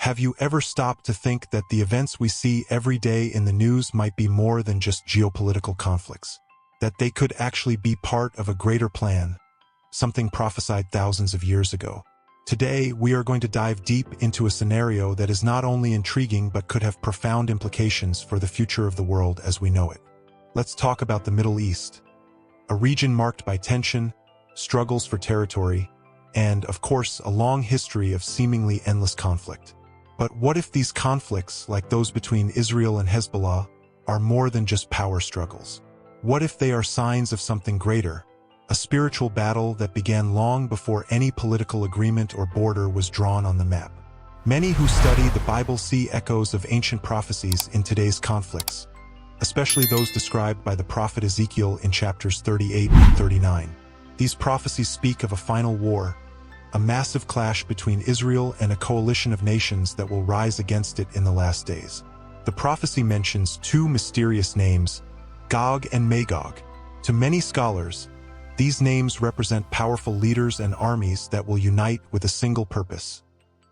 Have you ever stopped to think that the events we see every day in the news might be more than just geopolitical conflicts? That they could actually be part of a greater plan, something prophesied thousands of years ago? Today, we are going to dive deep into a scenario that is not only intriguing but could have profound implications for the future of the world as we know it. Let's talk about the Middle East, a region marked by tension, struggles for territory, and, of course, a long history of seemingly endless conflict. But what if these conflicts, like those between Israel and Hezbollah, are more than just power struggles? What if they are signs of something greater, a spiritual battle that began long before any political agreement or border was drawn on the map? Many who study the Bible see echoes of ancient prophecies in today's conflicts, especially those described by the prophet Ezekiel in chapters 38 and 39. These prophecies speak of a final war, a massive clash between Israel and a coalition of nations that will rise against it in the last days. The prophecy mentions two mysterious names, Gog and Magog. To many scholars, these names represent powerful leaders and armies that will unite with a single purpose: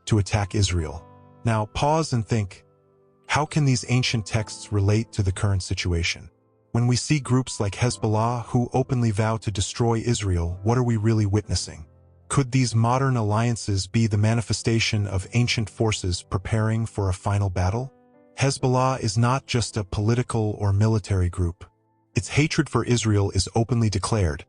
to attack Israel. Now, pause and think, how can these ancient texts relate to the current situation? When we see groups like Hezbollah who openly vow to destroy Israel, what are we really witnessing? Could these modern alliances be the manifestation of ancient forces preparing for a final battle? Hezbollah is not just a political or military group. Its hatred for Israel is openly declared,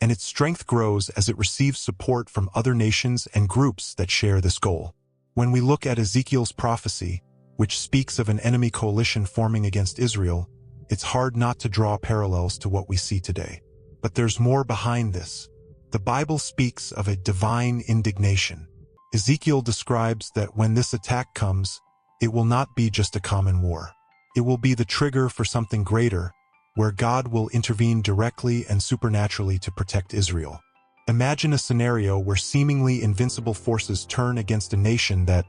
and its strength grows as it receives support from other nations and groups that share this goal. When we look at Ezekiel's prophecy, which speaks of an enemy coalition forming against Israel, it's hard not to draw parallels to what we see today. But there's more behind this. The Bible speaks of a divine indignation. Ezekiel describes that when this attack comes, it will not be just a common war. It will be the trigger for something greater, where God will intervene directly and supernaturally to protect Israel. Imagine a scenario where seemingly invincible forces turn against a nation that,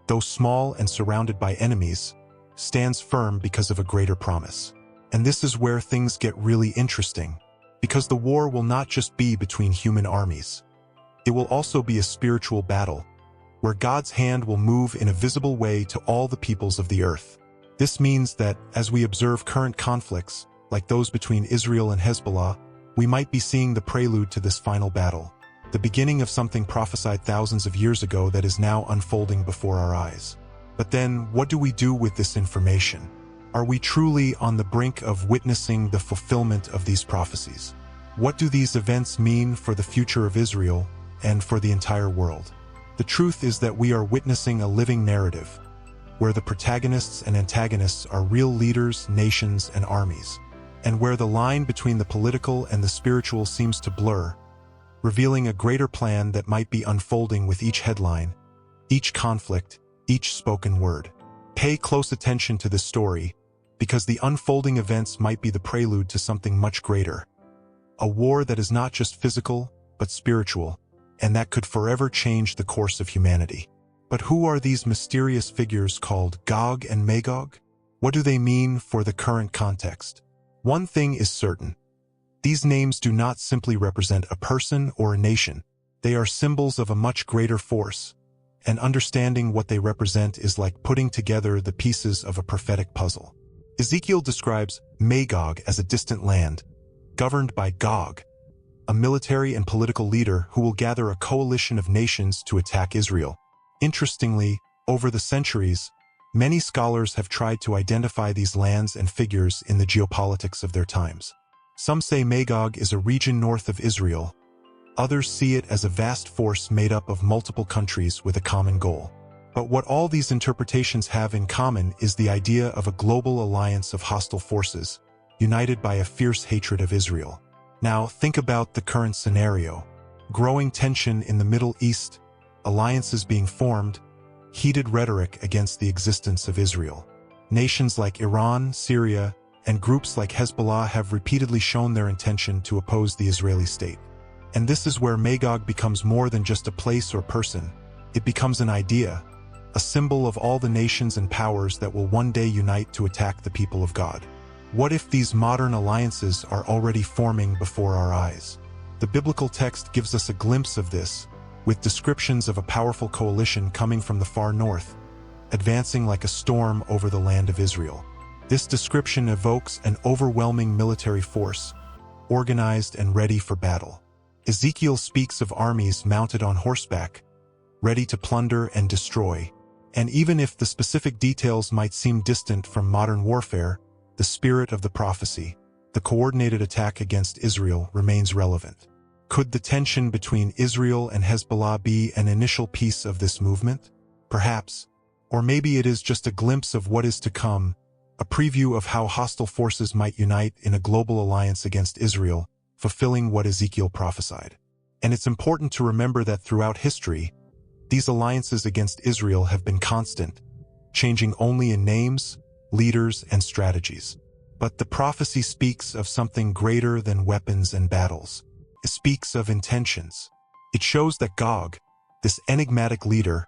though small and surrounded by enemies, stands firm because of a greater promise. And this is where things get really interesting, because the war will not just be between human armies. It will also be a spiritual battle, where God's hand will move in a visible way to all the peoples of the earth. This means that, as we observe current conflicts, like those between Israel and Hezbollah, we might be seeing the prelude to this final battle, the beginning of something prophesied thousands of years ago that is now unfolding before our eyes. But then, what do we do with this information? Are we truly on the brink of witnessing the fulfillment of these prophecies? What do these events mean for the future of Israel and for the entire world? The truth is that we are witnessing a living narrative, where the protagonists and antagonists are real leaders, nations, and armies, and where the line between the political and the spiritual seems to blur, revealing a greater plan that might be unfolding with each headline, each conflict, each spoken word. Pay close attention to this story, because the unfolding events might be the prelude to something much greater. A war that is not just physical, but spiritual, and that could forever change the course of humanity. But who are these mysterious figures called Gog and Magog? What do they mean for the current context? One thing is certain. These names do not simply represent a person or a nation. They are symbols of a much greater force, and understanding what they represent is like putting together the pieces of a prophetic puzzle. Ezekiel describes Magog as a distant land, governed by Gog, a military and political leader who will gather a coalition of nations to attack Israel. Interestingly, over the centuries, many scholars have tried to identify these lands and figures in the geopolitics of their times. Some say Magog is a region north of Israel. Others see it as a vast force made up of multiple countries with a common goal. But what all these interpretations have in common is the idea of a global alliance of hostile forces, united by a fierce hatred of Israel. Now, think about the current scenario. Growing tension in the Middle East, alliances being formed, heated rhetoric against the existence of Israel. Nations like Iran, Syria, and groups like Hezbollah have repeatedly shown their intention to oppose the Israeli state. And this is where Magog becomes more than just a place or person. It becomes an idea, a symbol of all the nations and powers that will one day unite to attack the people of God. What if these modern alliances are already forming before our eyes? The biblical text gives us a glimpse of this, with descriptions of a powerful coalition coming from the far north, advancing like a storm over the land of Israel. This description evokes an overwhelming military force, organized and ready for battle. Ezekiel speaks of armies mounted on horseback, ready to plunder and destroy. And even if the specific details might seem distant from modern warfare, the spirit of the prophecy, the coordinated attack against Israel, remains relevant. Could the tension between Israel and Hezbollah be an initial piece of this movement? Perhaps. Or maybe it is just a glimpse of what is to come, a preview of how hostile forces might unite in a global alliance against Israel, fulfilling what Ezekiel prophesied. And it's important to remember that throughout history, these alliances against Israel have been constant, changing only in names, leaders, and strategies. But the prophecy speaks of something greater than weapons and battles. It speaks of intentions. It shows that Gog, this enigmatic leader,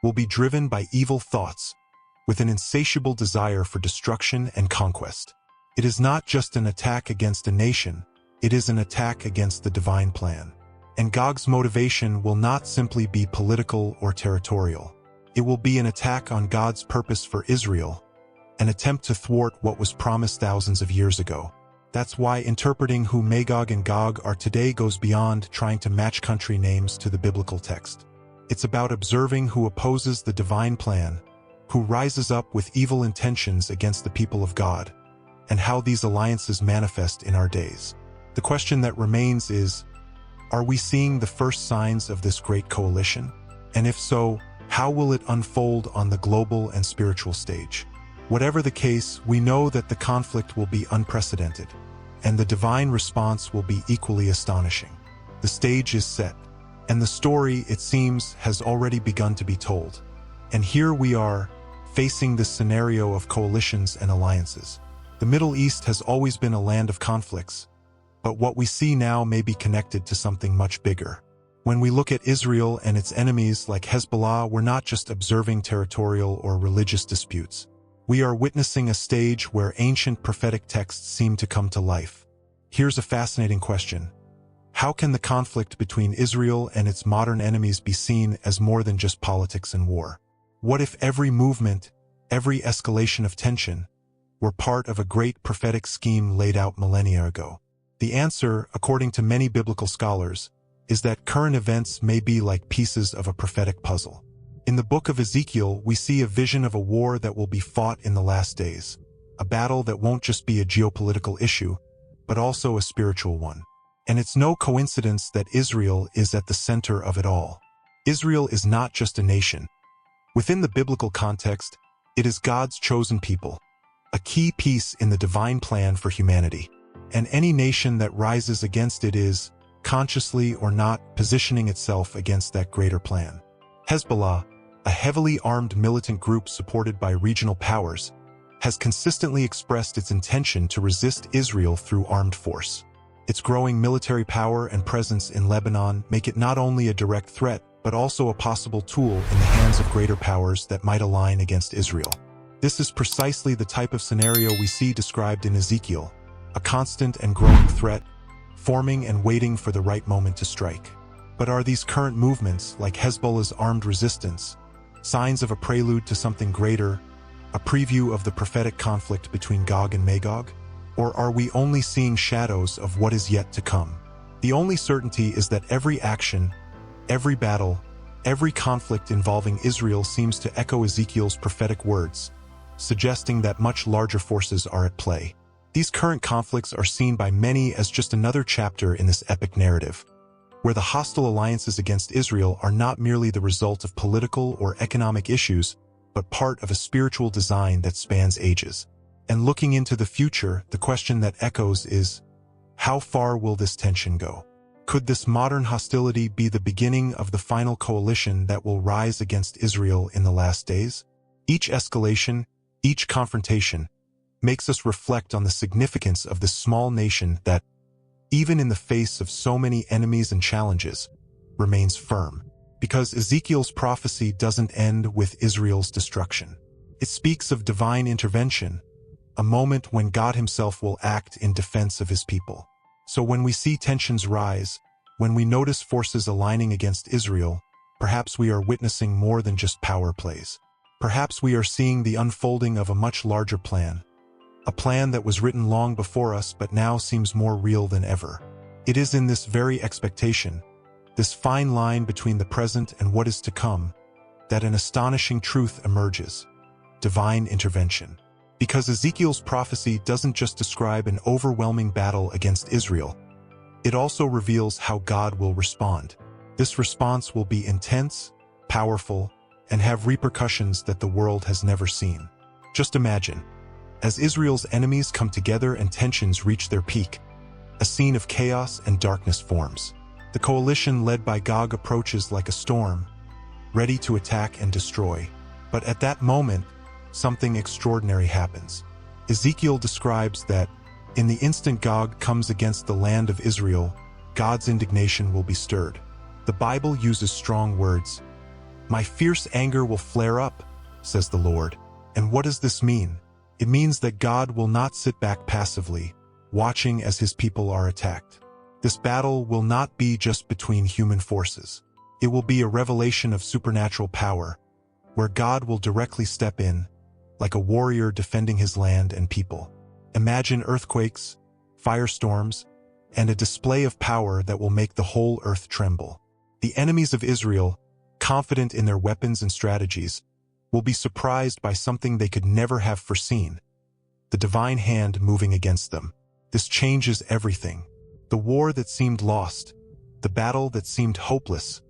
will be driven by evil thoughts, with an insatiable desire for destruction and conquest. It is not just an attack against a nation, it is an attack against the divine plan. And Gog's motivation will not simply be political or territorial. It will be an attack on God's purpose for Israel, an attempt to thwart what was promised thousands of years ago. That's why interpreting who Magog and Gog are today goes beyond trying to match country names to the biblical text. It's about observing who opposes the divine plan, who rises up with evil intentions against the people of God, and how these alliances manifest in our days. The question that remains is, are we seeing the first signs of this great coalition? And if so, how will it unfold on the global and spiritual stage? Whatever the case, we know that the conflict will be unprecedented, and the divine response will be equally astonishing. The stage is set, and the story, it seems, has already begun to be told. And here we are, facing this scenario of coalitions and alliances. The Middle East has always been a land of conflicts, but what we see now may be connected to something much bigger. When we look at Israel and its enemies like Hezbollah, we're not just observing territorial or religious disputes. We are witnessing a stage where ancient prophetic texts seem to come to life. Here's a fascinating question. How can the conflict between Israel and its modern enemies be seen as more than just politics and war? What if every movement, every escalation of tension, were part of a great prophetic scheme laid out millennia ago? The answer, according to many biblical scholars, is that current events may be like pieces of a prophetic puzzle. In the book of Ezekiel, we see a vision of a war that will be fought in the last days, a battle that won't just be a geopolitical issue, but also a spiritual one. And it's no coincidence that Israel is at the center of it all. Israel is not just a nation. Within the biblical context, it is God's chosen people, a key piece in the divine plan for humanity. And any nation that rises against it is, consciously or not, positioning itself against that greater plan. Hezbollah, a heavily armed militant group supported by regional powers, has consistently expressed its intention to resist Israel through armed force. Its growing military power and presence in Lebanon make it not only a direct threat, but also a possible tool in the hands of greater powers that might align against Israel. This is precisely the type of scenario we see described in Ezekiel, a constant and growing threat, forming and waiting for the right moment to strike. But are these current movements, like Hezbollah's armed resistance, signs of a prelude to something greater, a preview of the prophetic conflict between Gog and Magog? Or are we only seeing shadows of what is yet to come? The only certainty is that every action, every battle, every conflict involving Israel seems to echo Ezekiel's prophetic words, suggesting that much larger forces are at play. These current conflicts are seen by many as just another chapter in this epic narrative, where the hostile alliances against Israel are not merely the result of political or economic issues, but part of a spiritual design that spans ages. And looking into the future, the question that echoes is, how far will this tension go? Could this modern hostility be the beginning of the final coalition that will rise against Israel in the last days? Each escalation, each confrontation, makes us reflect on the significance of this small nation that, even in the face of so many enemies and challenges, remains firm. Because Ezekiel's prophecy doesn't end with Israel's destruction. It speaks of divine intervention, a moment when God himself will act in defense of his people. So when we see tensions rise, when we notice forces aligning against Israel, perhaps we are witnessing more than just power plays. Perhaps we are seeing the unfolding of a much larger plan. A plan that was written long before us but now seems more real than ever. It is in this very expectation, this fine line between the present and what is to come, that an astonishing truth emerges: divine intervention. Because Ezekiel's prophecy doesn't just describe an overwhelming battle against Israel, it also reveals how God will respond. This response will be intense, powerful, and have repercussions that the world has never seen. Just imagine, as Israel's enemies come together and tensions reach their peak, a scene of chaos and darkness forms. The coalition led by Gog approaches like a storm, ready to attack and destroy. But at that moment, something extraordinary happens. Ezekiel describes that, in the instant Gog comes against the land of Israel, God's indignation will be stirred. The Bible uses strong words. "My fierce anger will flare up," says the Lord. And what does this mean? It means that God will not sit back passively, watching as his people are attacked. This battle will not be just between human forces. It will be a revelation of supernatural power, where God will directly step in, like a warrior defending his land and people. Imagine earthquakes, firestorms, and a display of power that will make the whole earth tremble. The enemies of Israel, confident in their weapons and strategies, will be surprised by something they could never have foreseen: the divine hand moving against them. This changes everything. The war that seemed lost, the battle that seemed hopeless,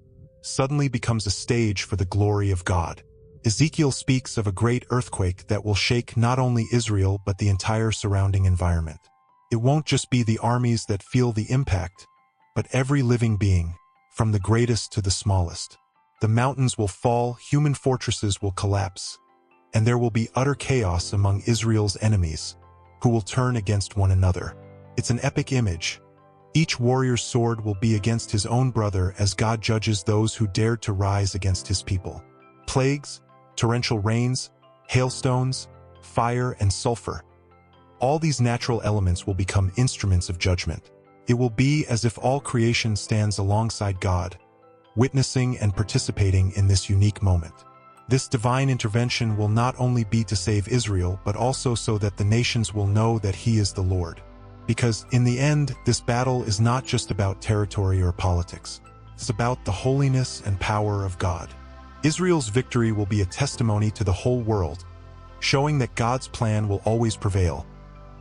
suddenly becomes a stage for the glory of God. Ezekiel speaks of a great earthquake that will shake not only Israel but the entire surrounding environment. It won't just be the armies that feel the impact, but every living being, from the greatest to the smallest. The mountains will fall, human fortresses will collapse, and there will be utter chaos among Israel's enemies, who will turn against one another. It's an epic image. Each warrior's sword will be against his own brother as God judges those who dared to rise against his people. Plagues, torrential rains, hailstones, fire, and sulfur. All these natural elements will become instruments of judgment. It will be as if all creation stands alongside God, witnessing and participating in this unique moment. This divine intervention will not only be to save Israel, but also so that the nations will know that He is the Lord. Because, in the end, this battle is not just about territory or politics. It's about the holiness and power of God. Israel's victory will be a testimony to the whole world, showing that God's plan will always prevail,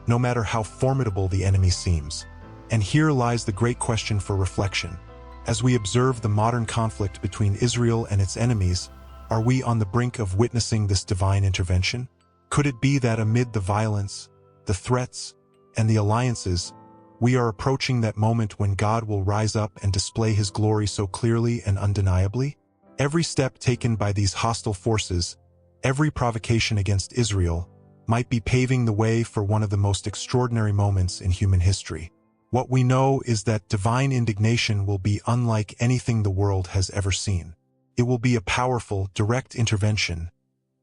no matter how formidable the enemy seems. And here lies the great question for reflection. As we observe the modern conflict between Israel and its enemies, are we on the brink of witnessing this divine intervention? Could it be that amid the violence, the threats, and the alliances, we are approaching that moment when God will rise up and display His glory so clearly and undeniably? Every step taken by these hostile forces, every provocation against Israel, might be paving the way for one of the most extraordinary moments in human history. What we know is that divine indignation will be unlike anything the world has ever seen. It will be a powerful, direct intervention,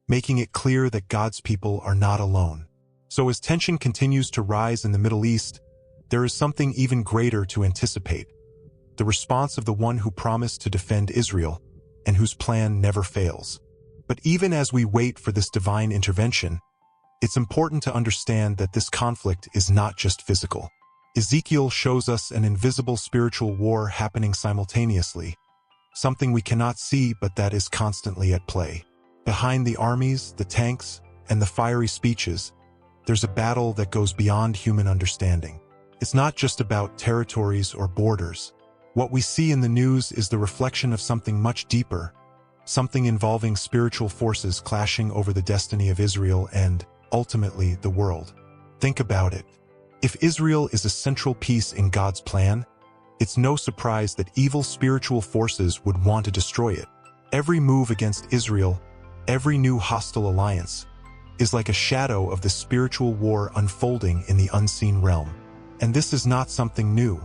making it clear that God's people are not alone. So as tension continues to rise in the Middle East, there is something even greater to anticipate: the response of the one who promised to defend Israel, and whose plan never fails. But even as we wait for this divine intervention, it's important to understand that this conflict is not just physical. Ezekiel shows us an invisible spiritual war happening simultaneously, something we cannot see but that is constantly at play. Behind the armies, the tanks, and the fiery speeches, there's a battle that goes beyond human understanding. It's not just about territories or borders. What we see in the news is the reflection of something much deeper, something involving spiritual forces clashing over the destiny of Israel and, ultimately, the world. Think about it. If Israel is a central piece in God's plan, it's no surprise that evil spiritual forces would want to destroy it. Every move against Israel, every new hostile alliance, is like a shadow of the spiritual war unfolding in the unseen realm. And this is not something new.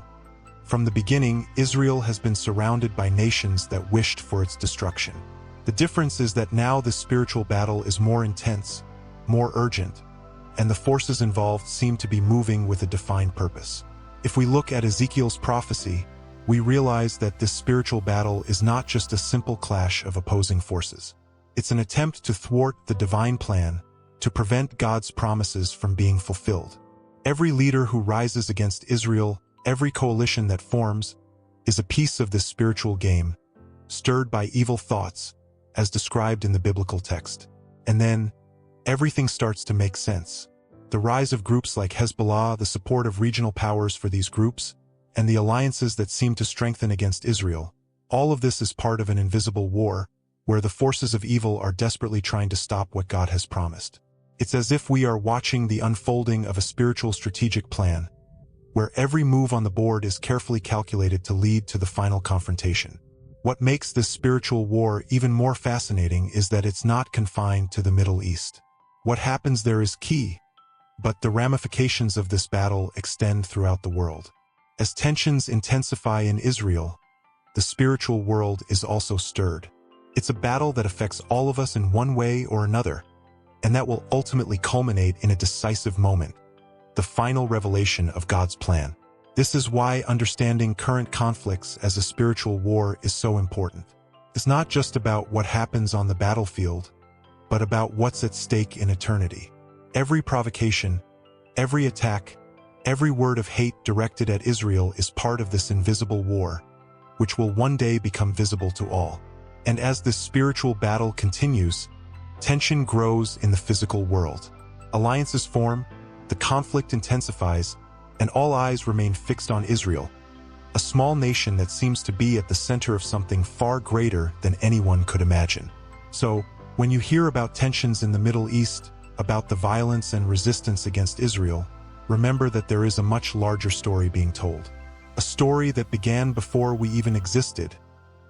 From the beginning, Israel has been surrounded by nations that wished for its destruction. The difference is that now the spiritual battle is more intense, more urgent, and the forces involved seem to be moving with a defined purpose. If we look at Ezekiel's prophecy, we realize that this spiritual battle is not just a simple clash of opposing forces. It's an attempt to thwart the divine plan, to prevent God's promises from being fulfilled. Every leader who rises against Israel, every coalition that forms, is a piece of this spiritual game, stirred by evil thoughts, as described in the biblical text. And then, everything starts to make sense. The rise of groups like Hezbollah, the support of regional powers for these groups, and the alliances that seem to strengthen against Israel. All of this is part of an invisible war, where the forces of evil are desperately trying to stop what God has promised. It's as if we are watching the unfolding of a spiritual strategic plan, where every move on the board is carefully calculated to lead to the final confrontation. What makes this spiritual war even more fascinating is that it's not confined to the Middle East. What happens there is key, but the ramifications of this battle extend throughout the world. As tensions intensify in Israel, the spiritual world is also stirred. It's a battle that affects all of us in one way or another, and that will ultimately culminate in a decisive moment, the final revelation of God's plan. This is why understanding current conflicts as a spiritual war is so important. It's not just about what happens on the battlefield, but about what's at stake in eternity. Every provocation, every attack, every word of hate directed at Israel is part of this invisible war, which will one day become visible to all. And as this spiritual battle continues, tension grows in the physical world. Alliances form, the conflict intensifies, and all eyes remain fixed on Israel, a small nation that seems to be at the center of something far greater than anyone could imagine. So, when you hear about tensions in the Middle East, about the violence and resistance against Israel, remember that there is a much larger story being told. A story that began before we even existed,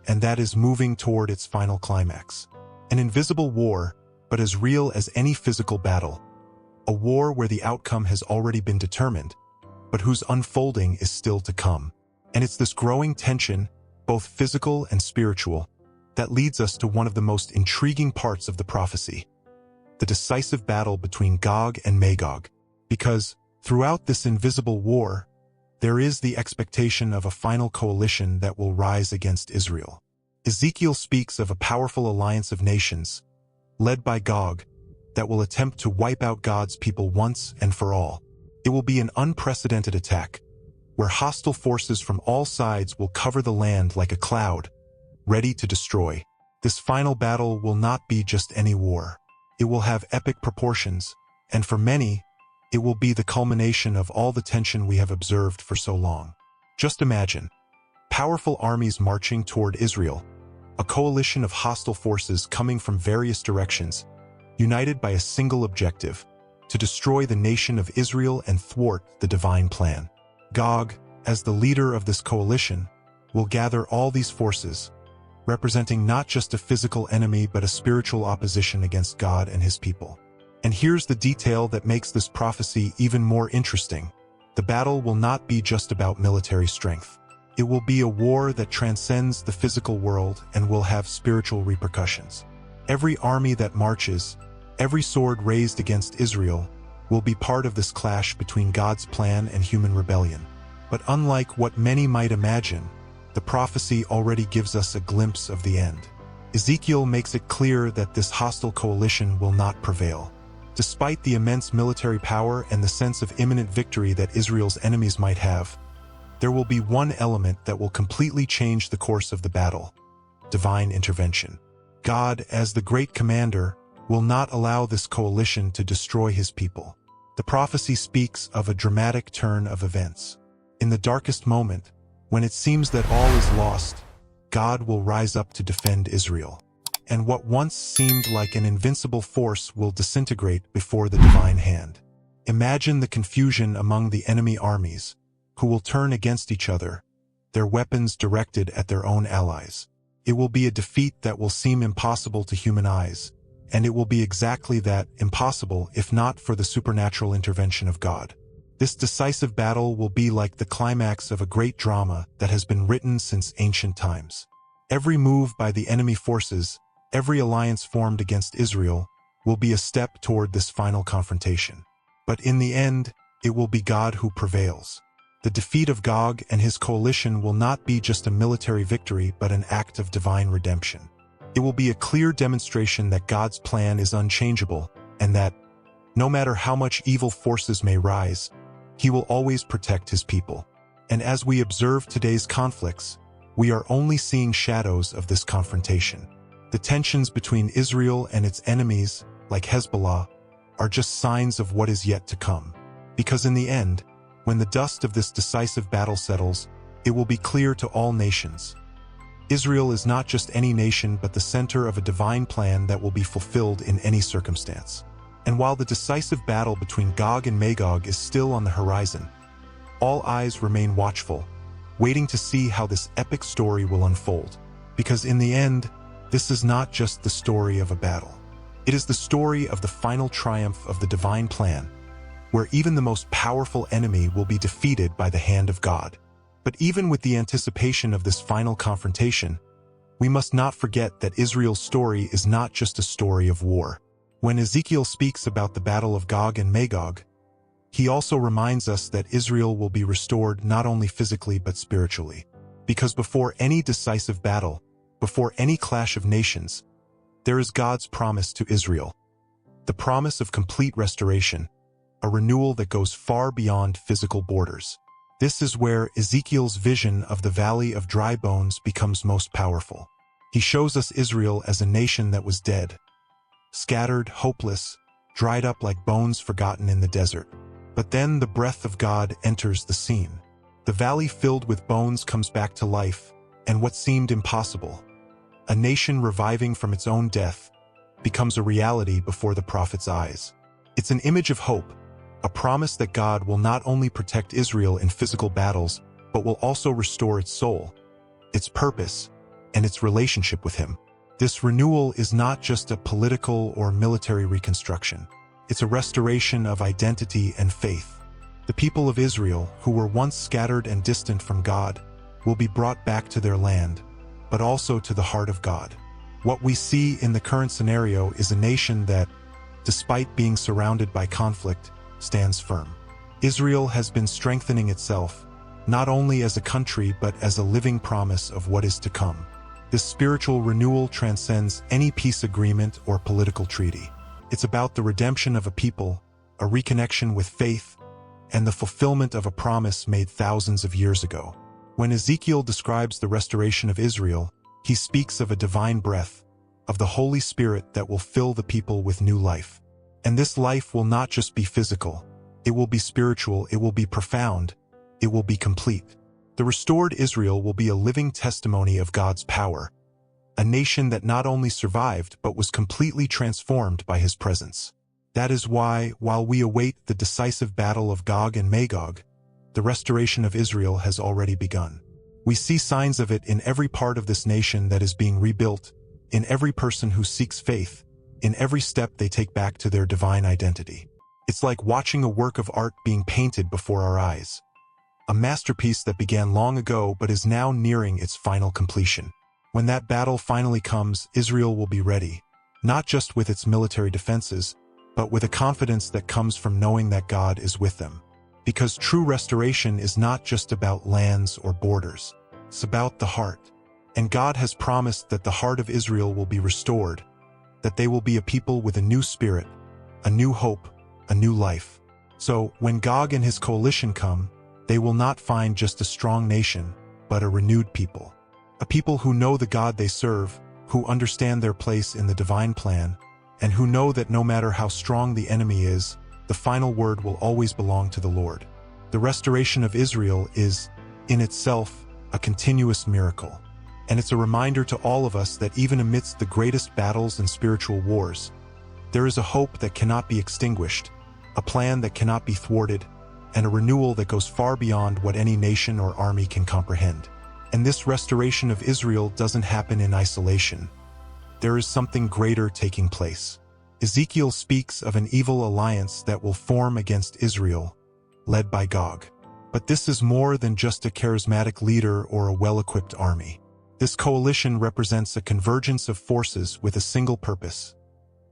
and that is moving toward its final climax. An invisible war, but as real as any physical battle. A war where the outcome has already been determined, but whose unfolding is still to come. And it's this growing tension, both physical and spiritual, that leads us to one of the most intriguing parts of the prophecy, the decisive battle between Gog and Magog. Because, throughout this invisible war, there is the expectation of a final coalition that will rise against Israel. Ezekiel speaks of a powerful alliance of nations, led by Gog, that will attempt to wipe out God's people once and for all. It will be an unprecedented attack, where hostile forces from all sides will cover the land like a cloud, ready to destroy. This final battle will not be just any war. It will have epic proportions, and for many, it will be the culmination of all the tension we have observed for so long. Just imagine, powerful armies marching toward Israel, a coalition of hostile forces coming from various directions, united by a single objective, to destroy the nation of Israel and thwart the divine plan. Gog, as the leader of this coalition, will gather all these forces, representing not just a physical enemy but a spiritual opposition against God and his people. And here's the detail that makes this prophecy even more interesting. The battle will not be just about military strength. It will be a war that transcends the physical world and will have spiritual repercussions. Every army that marches, every sword raised against Israel, will be part of this clash between God's plan and human rebellion. But unlike what many might imagine, the prophecy already gives us a glimpse of the end. Ezekiel makes it clear that this hostile coalition will not prevail. Despite the immense military power and the sense of imminent victory that Israel's enemies might have, there will be one element that will completely change the course of the battle: divine intervention. God, as the great commander, will not allow this coalition to destroy his people. The prophecy speaks of a dramatic turn of events. In the darkest moment, when it seems that all is lost, God will rise up to defend Israel. And what once seemed like an invincible force will disintegrate before the divine hand. Imagine the confusion among the enemy armies, who will turn against each other, their weapons directed at their own allies. It will be a defeat that will seem impossible to human eyes, and it will be exactly that, impossible if not for the supernatural intervention of God. This decisive battle will be like the climax of a great drama that has been written since ancient times. Every move by the enemy forces, every alliance formed against Israel, will be a step toward this final confrontation. But in the end, it will be God who prevails. The defeat of Gog and his coalition will not be just a military victory but an act of divine redemption. It will be a clear demonstration that God's plan is unchangeable, and that, no matter how much evil forces may rise, He will always protect His people. And as we observe today's conflicts, we are only seeing shadows of this confrontation. The tensions between Israel and its enemies, like Hezbollah, are just signs of what is yet to come. Because in the end, when the dust of this decisive battle settles, it will be clear to all nations. Israel is not just any nation but the center of a divine plan that will be fulfilled in any circumstance. And while the decisive battle between Gog and Magog is still on the horizon, all eyes remain watchful, waiting to see how this epic story will unfold. Because in the end, this is not just the story of a battle. It is the story of the final triumph of the divine plan, where even the most powerful enemy will be defeated by the hand of God. But even with the anticipation of this final confrontation, we must not forget that Israel's story is not just a story of war. When Ezekiel speaks about the battle of Gog and Magog, he also reminds us that Israel will be restored not only physically but spiritually. Because before any decisive battle, before any clash of nations, there is God's promise to Israel. The promise of complete restoration, a renewal that goes far beyond physical borders. This is where Ezekiel's vision of the Valley of Dry Bones becomes most powerful. He shows us Israel as a nation that was dead, scattered, hopeless, dried up like bones forgotten in the desert. But then the breath of God enters the scene. The valley filled with bones comes back to life, and what seemed impossible, a nation reviving from its own death, becomes a reality before the prophet's eyes. It's an image of hope, a promise that God will not only protect Israel in physical battles, but will also restore its soul, its purpose, and its relationship with Him. This renewal is not just a political or military reconstruction. It's a restoration of identity and faith. The people of Israel, who were once scattered and distant from God, will be brought back to their land, but also to the heart of God. What we see in the current scenario is a nation that, despite being surrounded by conflict, stands firm. Israel has been strengthening itself, not only as a country but as a living promise of what is to come. This spiritual renewal transcends any peace agreement or political treaty. It's about the redemption of a people, a reconnection with faith, and the fulfillment of a promise made thousands of years ago. When Ezekiel describes the restoration of Israel, he speaks of a divine breath, of the Holy Spirit that will fill the people with new life. And this life will not just be physical, it will be spiritual, it will be profound, it will be complete. The restored Israel will be a living testimony of God's power, a nation that not only survived but was completely transformed by His presence. That is why, while we await the decisive battle of Gog and Magog, the restoration of Israel has already begun. We see signs of it in every part of this nation that is being rebuilt, in every person who seeks faith, in every step they take back to their divine identity. It's like watching a work of art being painted before our eyes. A masterpiece that began long ago but is now nearing its final completion. When that battle finally comes, Israel will be ready, not just with its military defenses, but with a confidence that comes from knowing that God is with them. Because true restoration is not just about lands or borders. It's about the heart. And God has promised that the heart of Israel will be restored, that they will be a people with a new spirit, a new hope, a new life. So, when Gog and his coalition come, they will not find just a strong nation, but a renewed people. A people who know the God they serve, who understand their place in the divine plan, and who know that no matter how strong the enemy is, the final word will always belong to the Lord. The restoration of Israel is, in itself, a continuous miracle. And it's a reminder to all of us that even amidst the greatest battles and spiritual wars, there is a hope that cannot be extinguished, a plan that cannot be thwarted, and a renewal that goes far beyond what any nation or army can comprehend. And this restoration of Israel doesn't happen in isolation. There is something greater taking place. Ezekiel speaks of an evil alliance that will form against Israel, led by Gog. But this is more than just a charismatic leader or a well-equipped army. This coalition represents a convergence of forces with a single purpose: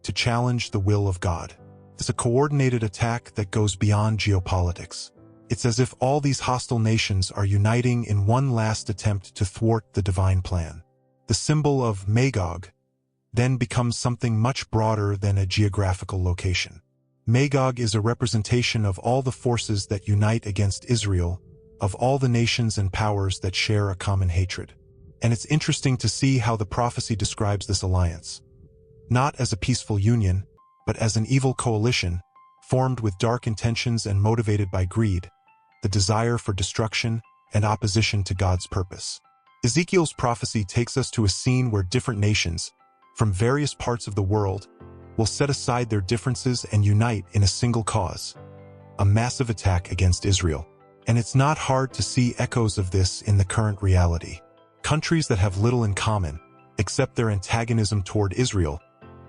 to challenge the will of God. It's a coordinated attack that goes beyond geopolitics. It's as if all these hostile nations are uniting in one last attempt to thwart the divine plan. The symbol of Magog, then becomes something much broader than a geographical location. Magog is a representation of all the forces that unite against Israel, of all the nations and powers that share a common hatred. And it's interesting to see how the prophecy describes this alliance. Not as a peaceful union, but as an evil coalition, formed with dark intentions and motivated by greed, the desire for destruction and opposition to God's purpose. Ezekiel's prophecy takes us to a scene where different nations, from various parts of the world, will set aside their differences and unite in a single cause, a massive attack against Israel. And it's not hard to see echoes of this in the current reality. Countries that have little in common, except their antagonism toward Israel,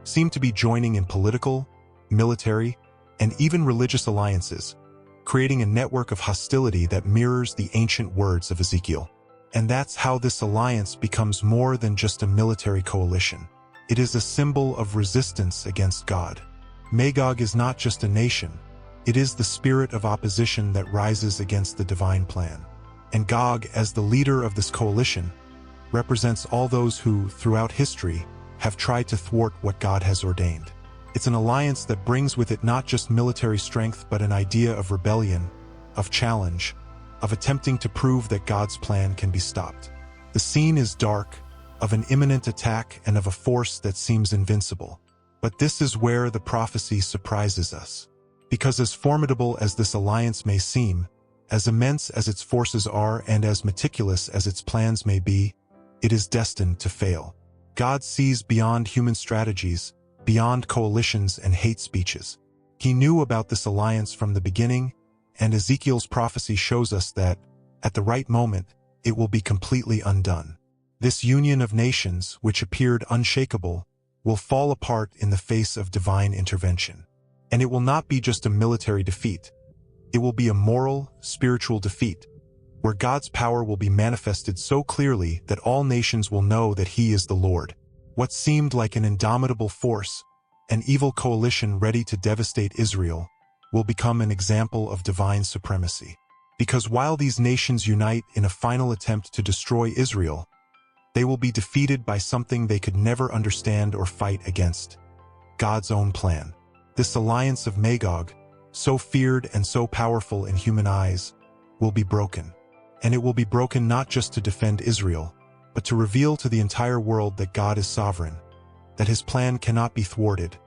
seem to be joining in political, military, and even religious alliances, creating a network of hostility that mirrors the ancient words of Ezekiel. And that's how this alliance becomes more than just a military coalition. It is a symbol of resistance against God. Magog is not just a nation, it is the spirit of opposition that rises against the divine plan. And Gog, as the leader of this coalition, represents all those who, throughout history, have tried to thwart what God has ordained. It's an alliance that brings with it not just military strength but an idea of rebellion, of challenge, of attempting to prove that God's plan can be stopped. The scene is dark, of an imminent attack and of a force that seems invincible. But this is where the prophecy surprises us. Because as formidable as this alliance may seem, as immense as its forces are and as meticulous as its plans may be, it is destined to fail. God sees beyond human strategies, beyond coalitions and hate speeches. He knew about this alliance from the beginning, and Ezekiel's prophecy shows us that, at the right moment, it will be completely undone. This union of nations, which appeared unshakable, will fall apart in the face of divine intervention. And it will not be just a military defeat. It will be a moral, spiritual defeat, where God's power will be manifested so clearly that all nations will know that He is the Lord. What seemed like an indomitable force, an evil coalition ready to devastate Israel, will become an example of divine supremacy. Because while these nations unite in a final attempt to destroy Israel, they will be defeated by something they could never understand or fight against: God's own plan. This alliance of Magog, so feared and so powerful in human eyes, will be broken. And it will be broken not just to defend Israel, but to reveal to the entire world that God is sovereign, that His plan cannot be thwarted,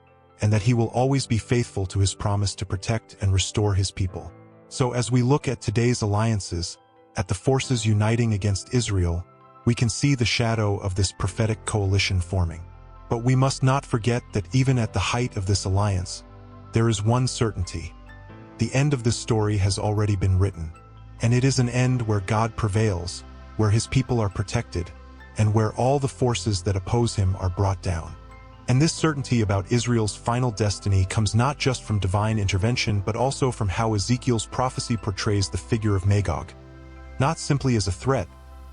and that He will always be faithful to His promise to protect and restore His people. So as we look at today's alliances, at the forces uniting against Israel, we can see the shadow of this prophetic coalition forming. But we must not forget that even at the height of this alliance, there is one certainty. The end of this story has already been written, and it is an end where God prevails, where His people are protected, and where all the forces that oppose Him are brought down. And this certainty about Israel's final destiny comes not just from divine intervention but also from how Ezekiel's prophecy portrays the figure of Magog, not simply as a threat,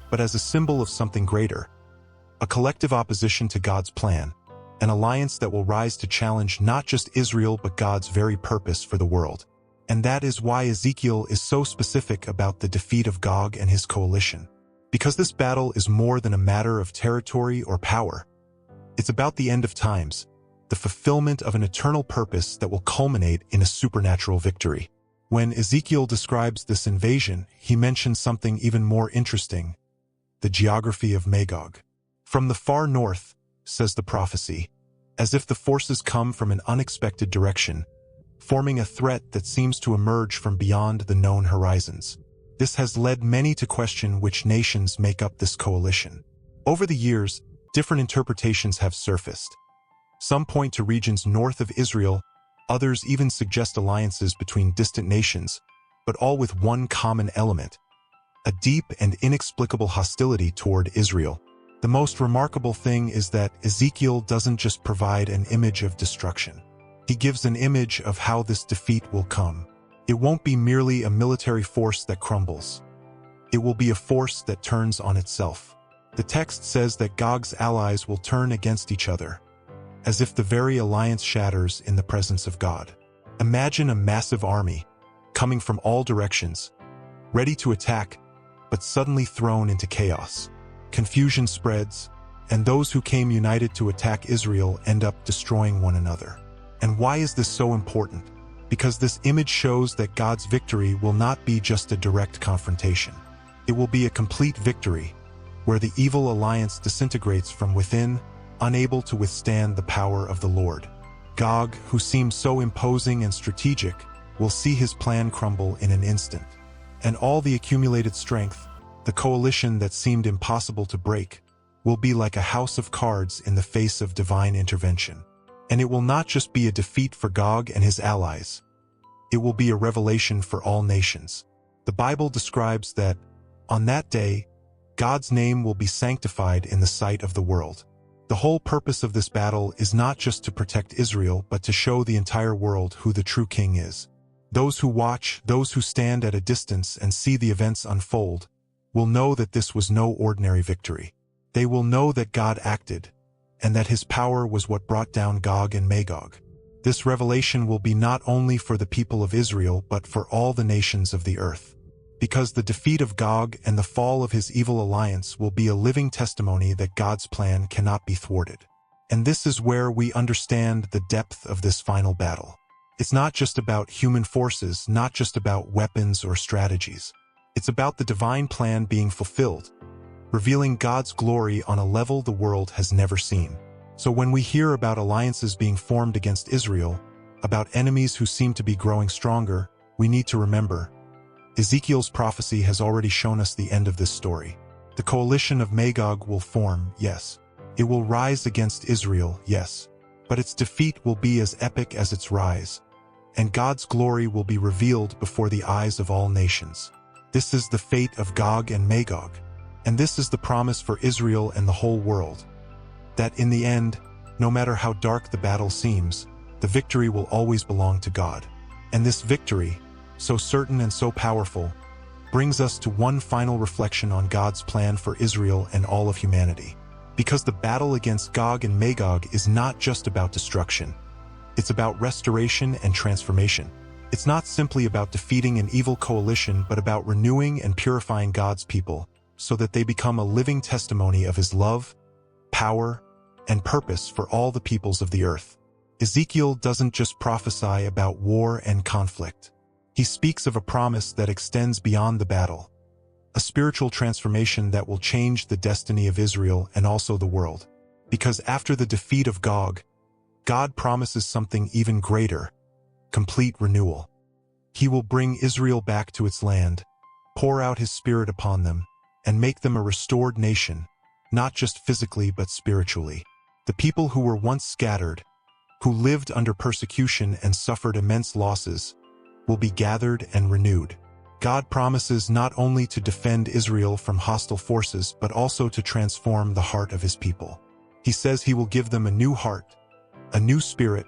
but as a symbol of something greater, a collective opposition to God's plan, an alliance that will rise to challenge not just Israel but God's very purpose for the world. And that is why Ezekiel is so specific about the defeat of Gog and his coalition. Because this battle is more than a matter of territory or power. It's about the end of times, the fulfillment of an eternal purpose that will culminate in a supernatural victory. When Ezekiel describes this invasion, he mentions something even more interesting: the geography of Magog. From the far north, says the prophecy, as if the forces come from an unexpected direction, forming a threat that seems to emerge from beyond the known horizons. This has led many to question which nations make up this coalition. Over the years, different interpretations have surfaced. Some point to regions north of Israel, others even suggest alliances between distant nations, but all with one common element: a deep and inexplicable hostility toward Israel. The most remarkable thing is that Ezekiel doesn't just provide an image of destruction. He gives an image of how this defeat will come. It won't be merely a military force that crumbles. It will be a force that turns on itself. The text says that Gog's allies will turn against each other, as if the very alliance shatters in the presence of God. Imagine a massive army, coming from all directions, ready to attack, but suddenly thrown into chaos. Confusion spreads, and those who came united to attack Israel end up destroying one another. And why is this so important? Because this image shows that God's victory will not be just a direct confrontation. It will be a complete victory, where the evil alliance disintegrates from within, unable to withstand the power of the Lord. Gog, who seems so imposing and strategic, will see his plan crumble in an instant. And all the accumulated strength, the coalition that seemed impossible to break, will be like a house of cards in the face of divine intervention. And it will not just be a defeat for Gog and his allies. It will be a revelation for all nations. The Bible describes that, on that day, God's name will be sanctified in the sight of the world. The whole purpose of this battle is not just to protect Israel but to show the entire world who the true king is. Those who watch, those who stand at a distance and see the events unfold, will know that this was no ordinary victory. They will know that God acted, and that his power was what brought down Gog and Magog. This revelation will be not only for the people of Israel but for all the nations of the earth. Because the defeat of Gog and the fall of his evil alliance will be a living testimony that God's plan cannot be thwarted. And this is where we understand the depth of this final battle. It's not just about human forces, not just about weapons or strategies. It's about the divine plan being fulfilled, revealing God's glory on a level the world has never seen. So when we hear about alliances being formed against Israel, about enemies who seem to be growing stronger, we need to remember, Ezekiel's prophecy has already shown us the end of this story. The coalition of Magog will form, yes. It will rise against Israel, yes. But its defeat will be as epic as its rise. And God's glory will be revealed before the eyes of all nations. This is the fate of Gog and Magog. And this is the promise for Israel and the whole world. That in the end, no matter how dark the battle seems, the victory will always belong to God. And this victory, so certain and so powerful, brings us to one final reflection on God's plan for Israel and all of humanity. Because the battle against Gog and Magog is not just about destruction. It's about restoration and transformation. It's not simply about defeating an evil coalition but about renewing and purifying God's people so that they become a living testimony of his love, power, and purpose for all the peoples of the earth. Ezekiel doesn't just prophesy about war and conflict. He speaks of a promise that extends beyond the battle, a spiritual transformation that will change the destiny of Israel and also the world. Because after the defeat of Gog, God promises something even greater, complete renewal. He will bring Israel back to its land, pour out his Spirit upon them, and make them a restored nation, not just physically but spiritually. The people who were once scattered, who lived under persecution and suffered immense losses, will be gathered and renewed. God promises not only to defend Israel from hostile forces but also to transform the heart of his people. He says he will give them a new heart, a new spirit,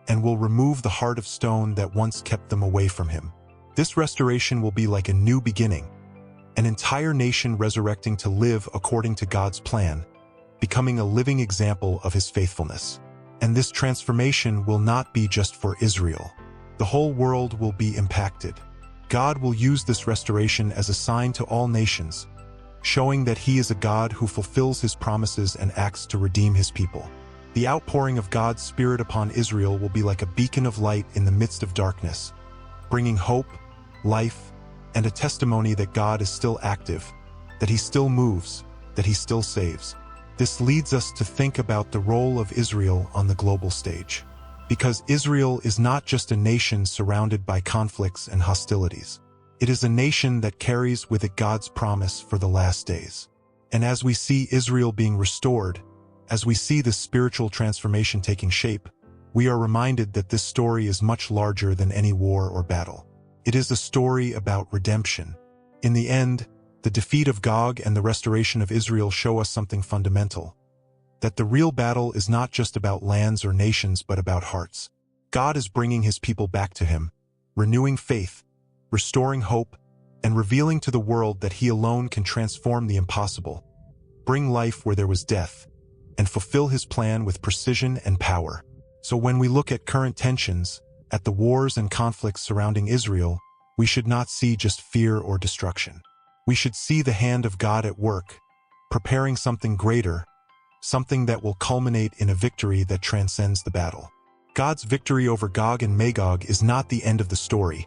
and will remove the heart of stone that once kept them away from him. This restoration will be like a new beginning, an entire nation resurrecting to live according to God's plan, becoming a living example of his faithfulness. And this transformation will not be just for Israel. The whole world will be impacted. God will use this restoration as a sign to all nations, showing that he is a God who fulfills his promises and acts to redeem his people. The outpouring of God's Spirit upon Israel will be like a beacon of light in the midst of darkness, bringing hope, life, and a testimony that God is still active, that he still moves, that he still saves. This leads us to think about the role of Israel on the global stage. Because Israel is not just a nation surrounded by conflicts and hostilities. It is a nation that carries with it God's promise for the last days. And as we see Israel being restored, as we see this spiritual transformation taking shape, we are reminded that this story is much larger than any war or battle. It is a story about redemption. In the end, the defeat of Gog and the restoration of Israel show us something fundamental. That the real battle is not just about lands or nations but about hearts. God is bringing his people back to him, renewing faith, restoring hope, and revealing to the world that he alone can transform the impossible, bring life where there was death, and fulfill his plan with precision and power. So when we look at current tensions, at the wars and conflicts surrounding Israel, we should not see just fear or destruction. We should see the hand of God at work, preparing something greater, something that will culminate in a victory that transcends the battle. God's victory over Gog and Magog is not the end of the story.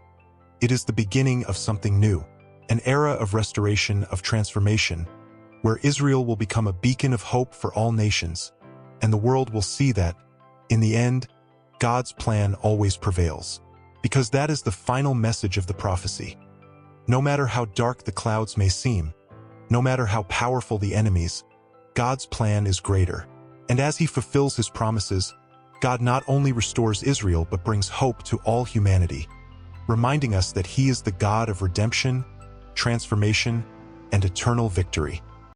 It is the beginning of something new, an era of restoration, of transformation, where Israel will become a beacon of hope for all nations, and the world will see that, in the end, God's plan always prevails. Because that is the final message of the prophecy. No matter how dark the clouds may seem, no matter how powerful the enemies, God's plan is greater. And as he fulfills his promises, God not only restores Israel but brings hope to all humanity, reminding us that he is the God of redemption, transformation, and eternal victory.